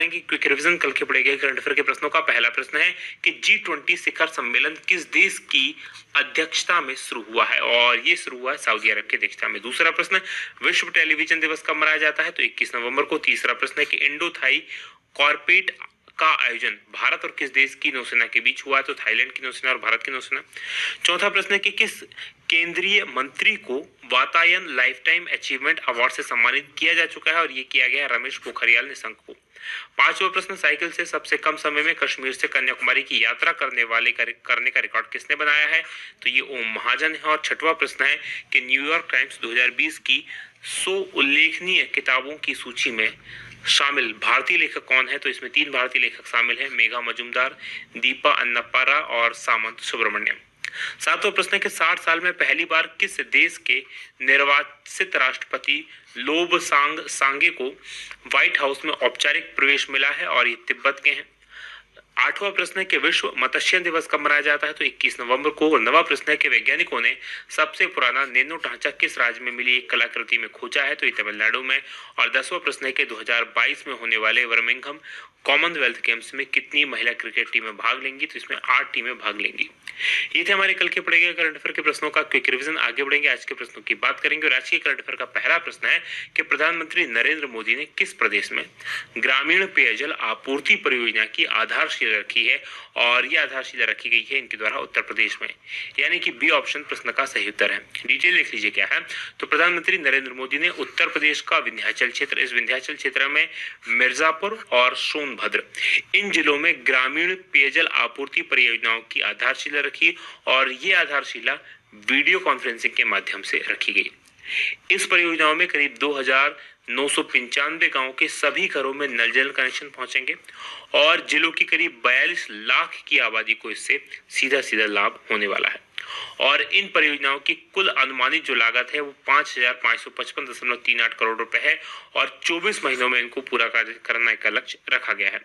कि quick revision कल के पड़े गए करंट अफेयर के प्रश्नों का पहला प्रश्न है कि G20 शिखर सम्मेलन किस देश की अध्यक्षता में शुरू हुआ है, और ये शुरू हुआ है सऊदी अरब की अध्यक्षता में। दूसरा प्रश्न, विश्व टेलीविजन दिवस कब मनाया जाता है, तो 21 नवंबर को। तीसरा प्रश्न है कि इंडो थाई कॉर्पेट का आयोजन भारत और किस देश की नौसेना के बीच हुआ है, तो थाईलैंड की नौसेना और भारत की नौसेना। चौथा प्रश्न है कि किस केंद्रीय मंत्री को वातायन लाइफटाइम अचीवमेंट अवार्ड से सम्मानित किया जा चुका है, और ये किया गया है रमेश पोखरियाल निशंक को। पांचवा प्रश्न, साइकिल से सबसे कम समय में कश्मीर से कन्याकुमारी की यात्रा करने का रिकॉर्ड किसने बनाया है, तो ये ओम महाजन है। और छठवां प्रश्न है कि न्यूयॉर्क टाइम्स 2020 की 100 उल्लेखनीय किताबों की सूची में शामिल भारतीय लेखक कौन है, तो इसमें 3 भारतीय लेखक शामिल हैं, मेघा मजुमदार, दीपा अन्नपारा और सामंत सुब्रमण्यम। सातवां प्रश्न है कि 60 साल में पहली बार किस देश के निर्वाचित राष्ट्रपति लोबसांग सांगे को व्हाइट हाउस में औपचारिक प्रवेश मिला है, और ये तिब्बत के हैं। आठवां प्रश्न है कि विश्व मत्स्य दिवस कब मनाया जाता है, तो 21 नवंबर को। और नवा प्रश्न है कि वैज्ञानिकों ने सबसे पुराना नैनो ढांचा किस राज्य में मिली एक कलाकृति में खोजा है, तो ये तमिलनाडु में। और 10वां प्रश्न है कि 2022 में होने वाले बर्मिंघम कॉमनवेल्थ गेम्स में कितनी महिला क्रिकेट टीमें भाग लेंगी, तो इसमें 8 टीमें भाग लेंगी। ये थे हमारे कल के पढ़े गए करंट अफेयर के प्रश्नों का क्विक रिवीजन। आगे बढ़ेंगे, आज के प्रश्नों की बात करेंगे। और आज के करंट अफेयर का पहला प्रश्न है कि प्रधानमंत्री नरेंद्र मोदी ने किस प्रदेश में ग्रामीण पेयजल आपूर्ति परियोजना की आधारशिला रखी है, और यह आधारशिला रखी गई है इनके द्वारा उत्तर प्रदेश में, यानी कि बी ऑप्शन प्रश्न का सही उत्तर है। डिटेल देख लीजिए क्या है। तो प्रधानमंत्री नरेंद्र मोदी ने उत्तर प्रदेश का विंध्याचल क्षेत्र, इस विंध्याचल क्षेत्र में मिर्जापुर और सोनभद्र, इन जिलों में ग्रामीण पेयजल आपूर्ति परियोजनाओं की आधारशिला रखी, और ये आधारशिला वीडियो कॉन्फ्रेंसिंग के माध्यम से रखी गई। इस परियोजनाओं में करीब 2995 गांवों के सभी घरों में नल जल कनेक्शन पहुंचेंगे, और जिलों की करीब 42 लाख की आबादी को इससे सीधा सीधा लाभ होने वाला है। और इन परियोजनाओं की कुल अनुमानित जो लागत है वो 5555.38 करोड़ रुपए है, और 24 महीनों में इनको पूरा करने का लक्ष्य रखा गया है।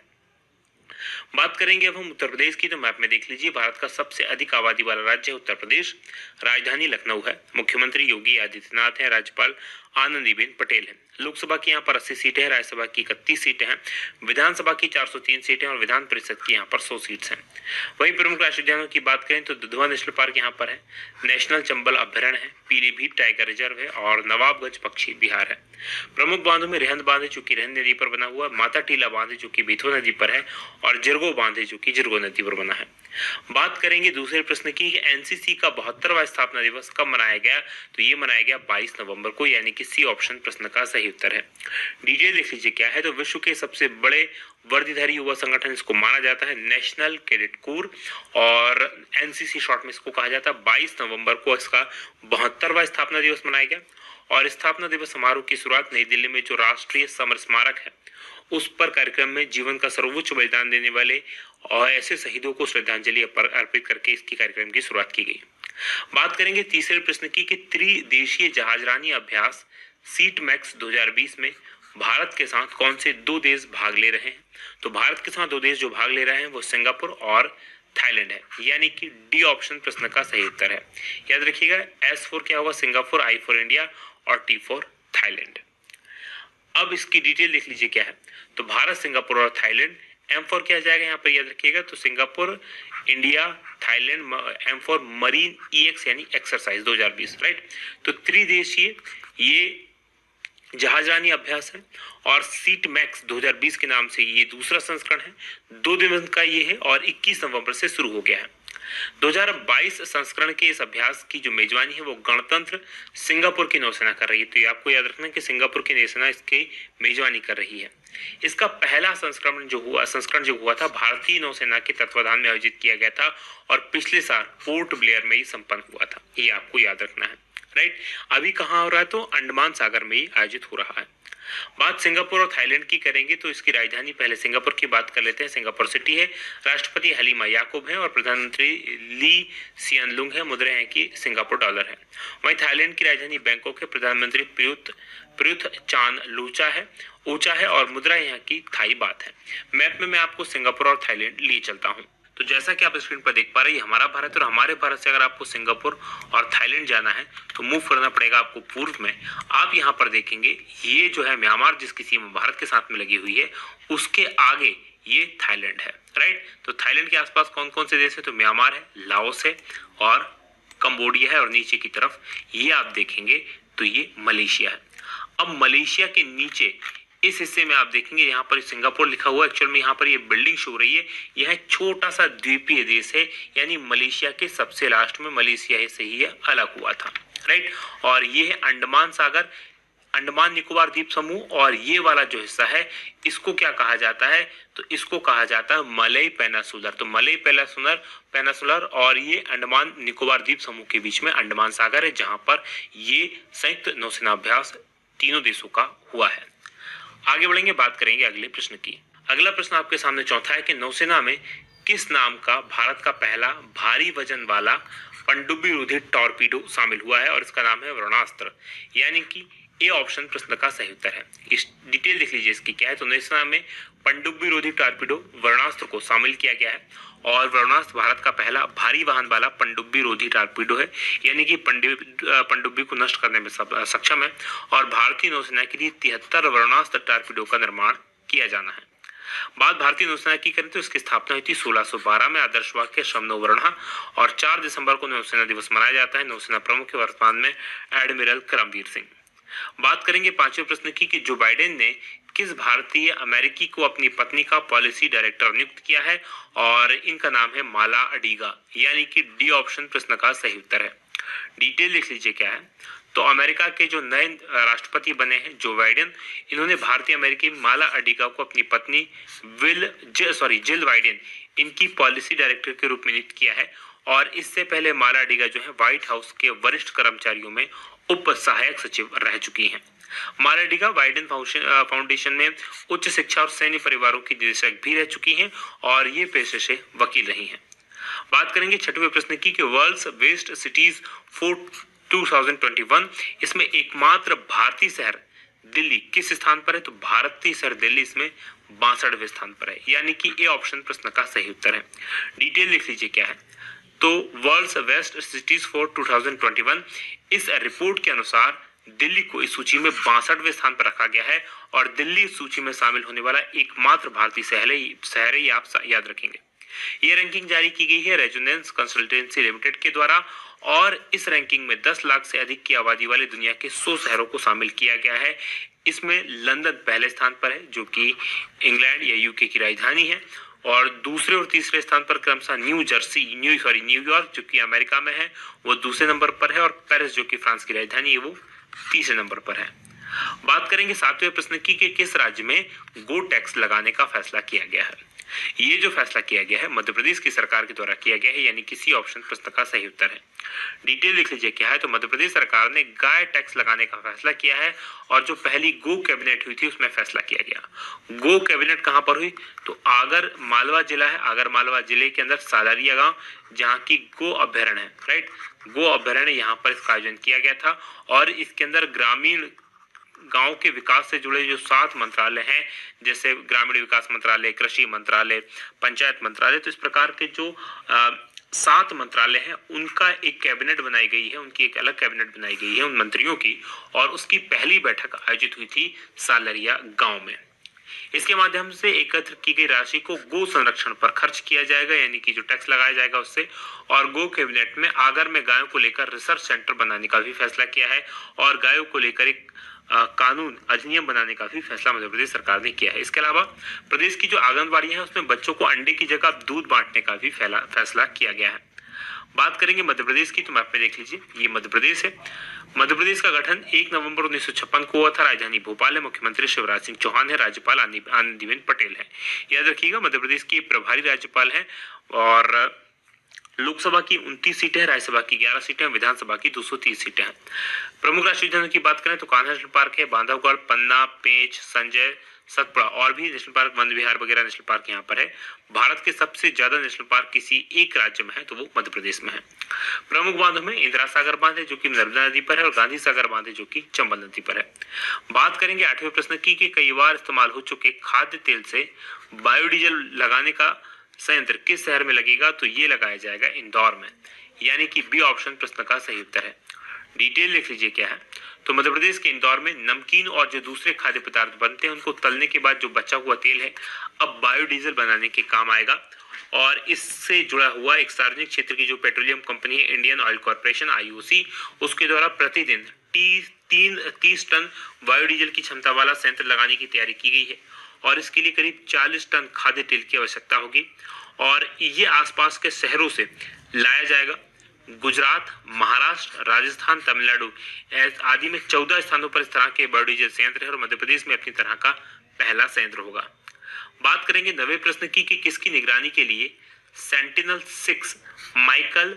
बात करेंगे अब हम उत्तर प्रदेश की, तो मैप में देख लीजिए, भारत का सबसे अधिक आबादी वाला राज्य है उत्तर प्रदेश। राजधानी लखनऊ है, मुख्यमंत्री योगी आदित्यनाथ है, राज्यपाल आनंदीबेन पटेल है। लोकसभा की यहाँ पर 80 सीटें हैं, राज्यसभा की 31 सीटें हैं, विधानसभा की 403 सीटें और विधान परिषद की यहाँ पर 100 सीट्स हैं। वहीं प्रमुख राष्ट्रीय उद्यानों की बात करें तो दुधवा नेशनल पार्क यहाँ पर है, नेशनल चंबल अभ्यारण्य है, पीलीभीत टाइगर रिजर्व है, और नवाबगंज पक्षी विहार है। प्रमुख बांधों में रेहंद बांध है जो कि रेहंद नदी पर बना हुआ, माता टीला बांध है जो कि बेतवा नदी पर है, और जिरगो बांध है जो कि जिरगो नदी पर बना है। बात करेंगे दूसरे प्रश्न की, एनसीसी का 72वां स्थापना दिवस कब मनाया गया, तो ये मनाया गया 22 नवंबर को, यानी कि सी ऑप्शन प्रश्न का सही उत्तर है। डिटेल देख लीजिए क्या है। तो विश्व के सबसे बड़े वर्दीधारी युवा संगठन इसको माना जाता है नेशनल कैडेट कोर, और एनसीसी शॉर्ट में इसको कहा जाता है। 22 नवंबर को इसका 72वां स्थापना दिवस मनाया गया, और स्थापना दिवस समारोह की शुरुआत नई दिल्ली में जो राष्ट्रीय समर स्मारक है उस पर कार्यक्रम में जीवन का सर्वोच्च बलिदान देने वाले और ऐसे शहीदों को श्रद्धांजलि अर्पित करके इसकी कार्यक्रम की शुरुआत की गई। बात करेंगे तीसरे प्रश्न की कि त्रिदेशीय जहाजरानी अभ्यास सीट मैक्स 2020 में भारत के साथ कौन से 2 देश भाग ले रहे हैं, तो भारत के साथ 2 देश जो भाग ले रहे हैं वो सिंगापुर और थाईलैंड है, यानी कि डी ऑप्शन प्रश्न का सही उत्तर है। याद रखिएगा, S फॉर क्या होगा सिंगापुर, I फॉर इंडिया और T फॉर थाईलैंड। अब इसकी डिटेल देख लीजिए क्या है। तो भारत, सिंगापुर और थाईलैंड, M फॉर क्या जाएगा यहाँ पर याद रखिएगा, तो Singapore, India, Thailand, M for marine EX यानी एक्सरसाइज 2020, राइट। तो त्रिदेशीय ये जहाजरानी अभ्यास है, और सीट मैक्स 2020 के नाम से ये दूसरा संस्करण है। 2 दिन का ये है, और 21 नवंबर से शुरू हो गया है। 2022 संस्करण के इस अभ्यास की जो मेजबानी है वो गणतंत्र सिंगापुर की नौसेना कर रही है। तो ये आपको याद रखना है कि सिंगापुर की नौसेना इसकी मेजबानी कर रही है। इसका पहला संस्करण जो हुआ था भारतीय नौसेना के तत्वाधान में आयोजित किया गया था, और पिछले साल पोर्ट ब्लेयर में ही संपन्न हुआ था। ये आपको याद रखना है, राइट। अभी कहाँ हो रहा है, तो अंडमान सागर में ही आयोजित हो रहा है। बात सिंगापुर और थाईलैंड की करेंगे तो इसकी राजधानी, पहले सिंगापुर की बात कर लेते हैं। सिंगापुर सिटी है, राष्ट्रपति हलीमा याकूब है, और प्रधानमंत्री ली सियन लुंग है। मुद्रा है कि सिंगापुर डॉलर है। वहीं थाईलैंड की राजधानी बैंकॉक है, प्रधानमंत्री प्रयुत चान लूचा है, ऊंचा है, और मुद्रा यहाँ की थाई बात है। मैप में मैं आपको सिंगापुर और थाईलैंड लिए चलता हूँ। तो जैसा कि आप स्क्रीन पर देख पा रहे हैं, हमारा भारत और हमारे भारत से अगर आपको सिंगापुर और थाईलैंड जाना है तो मूव करना पड़ेगा आपको पूर्व में। आप यहाँ पर देखेंगे ये जो है म्यांमार जिसकी सीमा भारत के साथ में लगी हुई है, उसके आगे ये थाईलैंड है, राइट। तो थाईलैंड के आसपास कौन कौन से देश है, तो म्यांमार है, लाओस है और कंबोडिया है, और नीचे की तरफ ये आप देखेंगे तो ये मलेशिया है। अब मलेशिया के नीचे इस हिस्से में आप देखेंगे यहाँ पर सिंगापुर लिखा हुआ है, एक्चुअल में यहाँ पर ये बिल्डिंग शो हो रही है, यह छोटा सा द्वीपीय देश है, यानी मलेशिया के सबसे लास्ट में मलेशिया से ही अलग हुआ था, राइट। और ये है अंडमान सागर, अंडमान निकोबार द्वीप समूह, और ये वाला जो हिस्सा है इसको क्या कहा जाता है, तो इसको कहा जाता है मलय पेनिनसुलर। तो मलय पेनिनसुलर और ये अंडमान निकोबार द्वीप समूह के बीच में अंडमान सागर है, जहां पर ये संयुक्त नौसेना अभ्यास तीनों देशों का हुआ है। आगे बढ़ेंगे, बात करेंगे अगले प्रश्न की। अगला प्रश्न आपके सामने चौथा है कि नौसेना में किस नाम का भारत का पहला भारी वजन वाला पनडुब्बी रोधी टॉर्पीडो शामिल हुआ है, और इसका नाम है वरुणास्त्र, यानी कि ए ऑप्शन प्रश्न का सही उत्तर है। इस डिटेल देख लीजिए इसकी क्या है, तो नौसेना में पनडुब्बी रोधी टॉर्पीडो वरुणास्त्र को शामिल किया गया है, और वरुणास्त्र भारत का पहला भारी वाहन वाला पनडुब्बी रोधी टॉर्पीडो है, यानी कि पनडुब्बी को नष्ट करने में सक्षम है, और भारतीय नौसेना के लिए 73 वरुणास्त्र टॉर्पीडो का निर्माण किया जाना है। बात भारतीय नौसेना की करें तो इसकी स्थापना हुई थी 1612 में आदर्शवाग के शमनोवरणा, और 4 दिसंबर को नौसेना दिवस मनाया जाता है। नौसेना प्रमुख के वर्तमान में एडमिरल करमवीर सिंह। बात करेंगे पांचवें प्रश्न की कि जो बाइडेन ने किस भारतीय अमेरिकी को अपनी पत्नी का पॉलिसी डायरेक्टर नियुक्त किया है, और इनका नाम है माला अडीगा, यानी कि डी ऑप्शन प्रश्न का सही उत्तर है। डिटेल देख लीजिए क्या है, तो अमेरिका के जो नए राष्ट्रपति बने हैं जो बाइडेन, इन्होंने भारतीय अमेरिकी माला अडीगा को अपनी पत्नी जिल बाइडेन इनकी पॉलिसी डायरेक्टर के रूप में नियुक्त किया है, और इससे पहले माला अडीगा जो है व्हाइट हाउस के वरिष्ठ कर्मचारियों में उप सहायक सचिव रह चुकी हैं। माला अडीगा बाइडेन फाउंडेशन में उच्च शिक्षा और सैन्य परिवारों की निदेशक भी रह चुकी हैं, और ये पेशे से वकील रही हैं। बात करेंगे छठवें प्रश्न की कि वर्ल्ड्स बेस्ट सिटीज फॉर 2021, इसमें एकमात्र भारतीय शहर दिल्ली किस स्थान पर है, तो भारतीय शहर दिल्ली इसमें 62वें स्थान पर है, यानी कि ए ऑप्शन प्रश्न का सही उत्तर है। डिटेल लिख लीजिए क्या है, तो वर्ल्ड्स बेस्ट सिटीज फॉर 2021 इस रिपोर्ट के अनुसार दिल्ली को इस सूची में 62वें स्थान पर रखा गया है, और दिल्ली इस सूची में शामिल होने वाला एकमात्र भारतीय शहर है, ये आप याद रखेंगे। ये रैंकिंग जारी की गई है रेजोनेंस कंसल्टेंसी लिमिटेड के द्वारा, और इस रैंकिंग में 10 लाख से अधिक की आबादी वाले दुनिया के 100 शहरों को शामिल किया गया है। इसमें लंदन पहले स्थान पर है, जो कि इंग्लैंड या यूके की राजधानी है, और दूसरे और तीसरे स्थान पर क्रमशः न्यूयॉर्क जो कि अमेरिका में है वो दूसरे नंबर पर है, और पेरिस जो कि फ्रांस की राजधानी है वो तीसरे नंबर पर है। बात करेंगे सातवें प्रश्न की कि किस राज्य में गो टैक्स लगाने का फैसला किया गया है। ये जो फैसला किया गया है मध्य प्रदेश की सरकार के द्वारा किया गया है, यानी किसी ऑप्शन प्रश्न का सही उत्तर है। डिटेल लिख लीजिए क्या है, तो मध्य प्रदेश सरकार ने गाय टैक्स लगाने का फैसला किया है, और जो पहली गो कैबिनेट हुई थी उसमें फैसला किया गया। गो कैबिनेट कहां पर हुई, तो आगर मालवा जिला है, आगर मालवा जिले के अंदर सालारिया गांव, जहां की गो अभ्यारण्य है, राइट, गो अभ्यारण्य यहाँ पर इसका आयोजन किया गया था, और इसके अंदर ग्रामीण गांव के विकास से जुड़े जो 7 मंत्रालय हैं, जैसे ग्रामीण विकास मंत्रालय, कृषि मंत्रालय, पंचायत मंत्रालय, तो इस प्रकार के जो 7 मंत्रालय हैं उनका एक कैबिनेट बनाई गई है, उनकी एक अलग कैबिनेट बनाई गई है उन मंत्रियों की, और उसकी पहली बैठक आयोजित हुई थी सालरिया गांव में। इसके माध्यम से एकत्र की गई राशि को गो संरक्षण पर खर्च किया जाएगा, यानी कि जो टैक्स लगाया जाएगा उससे, और गो कैबिनेट में आगर में गायों को लेकर रिसर्च सेंटर बनाने का भी फैसला किया है, और गायों को लेकर एक कानून अधिनियम बनाने का भी फैसला मध्य प्रदेश सरकार ने किया है। इसके अलावा प्रदेश की जो आंगनबाड़ियां हैं उसमें बच्चों को अंडे की जगह दूध बांटने का भी फैसला किया गया है। बात करेंगे मध्य प्रदेश की, तो मैप में देख लीजिए ये मध्य प्रदेश है। मध्य प्रदेश का गठन 1 नवंबर 1956 को हुआ था। राजधानी भोपाल है, मुख्यमंत्री शिवराज सिंह चौहान है, राज्यपाल आनंदीबेन पटेल है। याद रखिएगा मध्य प्रदेश की प्रभारी राज्यपाल है, और लोकसभा की 29 सीटें हैं, राज्यसभा की 11 सीटें, विधानसभा की 230 सीटें हैं। प्रमुख राष्ट्रीय उद्यानों की बात करें तो कान्हा नेशनल पार्क है, बांधवगढ़, पन्ना, पेंच, संजय, सतपुड़ा और भी नेशनल पार्क, वन विहार वगैरह नेशनल पार्क यहाँ पर है। भारत के सबसे ज्यादा नेशनल पार्क किसी एक राज्य में है तो वो मध्य प्रदेश में है। प्रमुख बांधों में इंदिरा सागर बांध है जो कि नर्मदा नदी पर है, और गांधी सागर बांध है जो कि चंबल नदी पर है। बात करेंगे 8वें प्रश्न की कि कई बार इस्तेमाल हो चुके खाद्य तेल से बायोडीजल लगाने का संयंत्र किस शहर में लगेगा? तो ये लगाया जाएगा इंदौर में, यानी कि बी ऑप्शन प्रश्न का सही उत्तर है। डिटेल लिख लीजिए क्या है। तो मध्य प्रदेश के इंदौर में नमकीन और जो दूसरे खाद्य पदार्थ बनते हैं उनको तलने के बाद जो बचा हुआ तेल है अब बायोडीजल बनाने के काम आएगा। और इससे जुड़ा हुआ एक सार्वजनिक क्षेत्र की जो पेट्रोलियम कंपनी है इंडियन ऑयल कॉर्पोरेशन IOC, उसके द्वारा प्रतिदिन 30 टन बायोडीजल की क्षमता वाला संयंत्र लगाने की तैयारी की गई है और इसके लिए करीब 40 टन खाद्य तेल की आवश्यकता होगी और ये आसपास के शहरों से लाया जाएगा। गुजरात, महाराष्ट्र, राजस्थान, तमिलनाडु आदि में 14 स्थानों पर इस तरह के बायोडीजल संयंत्र है और मध्य प्रदेश में अपनी तरह का पहला संयंत्र होगा। बात करेंगे 9वें प्रश्न की कि किसकी निगरानी के लिए सेंटिनल-6 माइकल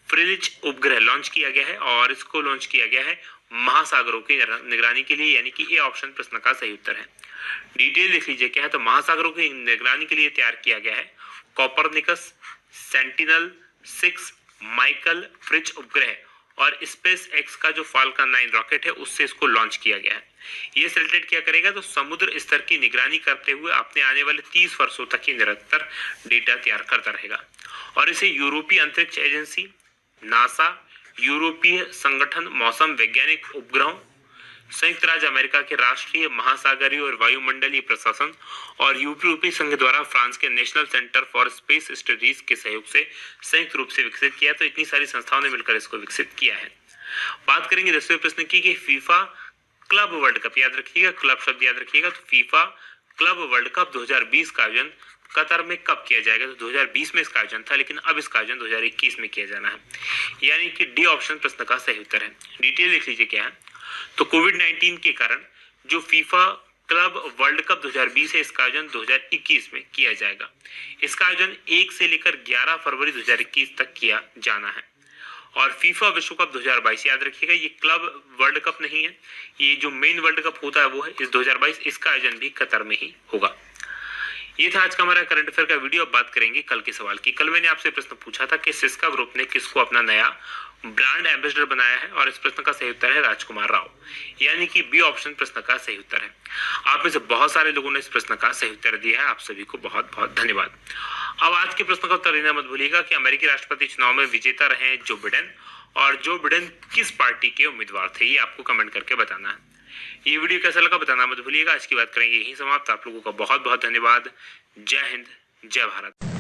फ्रिलिच उपग्रह लॉन्च किया गया है और इसको लॉन्च किया गया है महासागरों की निगरानी के लिए, यानी कि ए ऑप्शन प्रश्न का सही उत्तर है। डिटेल लिख लीजिए क्या है। तो महासागरों की निगरानी के लिए तैयार किया गया है कोपरनिकस, सेंटिनल-6 माइकल फ्रिच उपग्रह और स्पेस एक्स का जो फाल्कन 9 रॉकेट है उससे इसको लॉन्च किया गया है। ये सैटेलाइट क्या करेगा? तो समुद्र स्तर की निगरानी करते हुए अपने आने वाले 30 वर्षों तक की निरंतर डेटा तैयार करता रहेगा और इसे यूरोपीय अंतरिक्ष एजेंसी, नासा, यूरोपीय संगठन मौसम वैज्ञानिक उपग्रहों, संयुक्त राज्य अमेरिका के राष्ट्रीय महासागरीय और वायुमंडलीय प्रशासन और यूरोपीय संघ द्वारा फ्रांस के national centre for space studies के सहयोग से संयुक्त रूप से विकसित किया। तो इतनी सारी संस्थाओं ने मिलकर इसको विकसित किया है। बात करेंगे 10वें प्रश्न की कि फीफा क्लब वर्ल्ड कप, याद रखिएगा क्लब शब्द याद रखिएगा। तो फीफा क्लब वर्ल्ड कप 2020 का आयोजन कतर में कब किया जाएगा? तो 2020 में इसका आयोजन था, लेकिन अब इसका आयोजन 2021 में किया जाना है, यानी कि डी ऑप्शन प्रश्न का सही उत्तर है। डिटेल लिख लीजिए क्या है। तो कोविड-19 के कारण जो फीफा क्लब वर्ल्ड कप 2020 है इसका आयोजन 2021 में किया जाएगा। इसका आयोजन 1 से लेकर 11 फरवरी 2021 तक किया जाना है। और फीफा विश्व कप 2022 याद रखिएगा, ये क्लब वर्ल्ड कप नहीं है, ये जो मेन वर्ल्ड कप होता है वो है इस 2022, इसका आयोजन भी कतर में ही होगा। ये था आज का हमारा करंट अफेयर का वीडियो। अब बात करेंगे कल के सवाल की। कल मैंने आपसे प्रश्न पूछा था कि सिस्का ग्रुप ने किसको अपना नया ब्रांड एम्बेसडर बनाया है और इस प्रश्न का सही उत्तर है राजकुमार राव, यानी कि बी ऑप्शन प्रश्न का सही उत्तर है। आप में से बहुत सारे लोगों ने इस प्रश्न का सही उत्तर दिया है, आप सभी को बहुत बहुत धन्यवाद। अब आज के प्रश्न का उत्तर देना मत भूलिएगा कि अमेरिकी राष्ट्रपति चुनाव में विजेता रहे हैं जो बिडेन, और जो बिडेन किस पार्टी के उम्मीदवार थे ये आपको कमेंट करके बताना है। ये वीडियो कैसा लगा बताना मत भूलिएगा। आज की बात करेंगे यही समाप्त। आप लोगों का बहुत बहुत धन्यवाद। जय हिंद, जय भारत।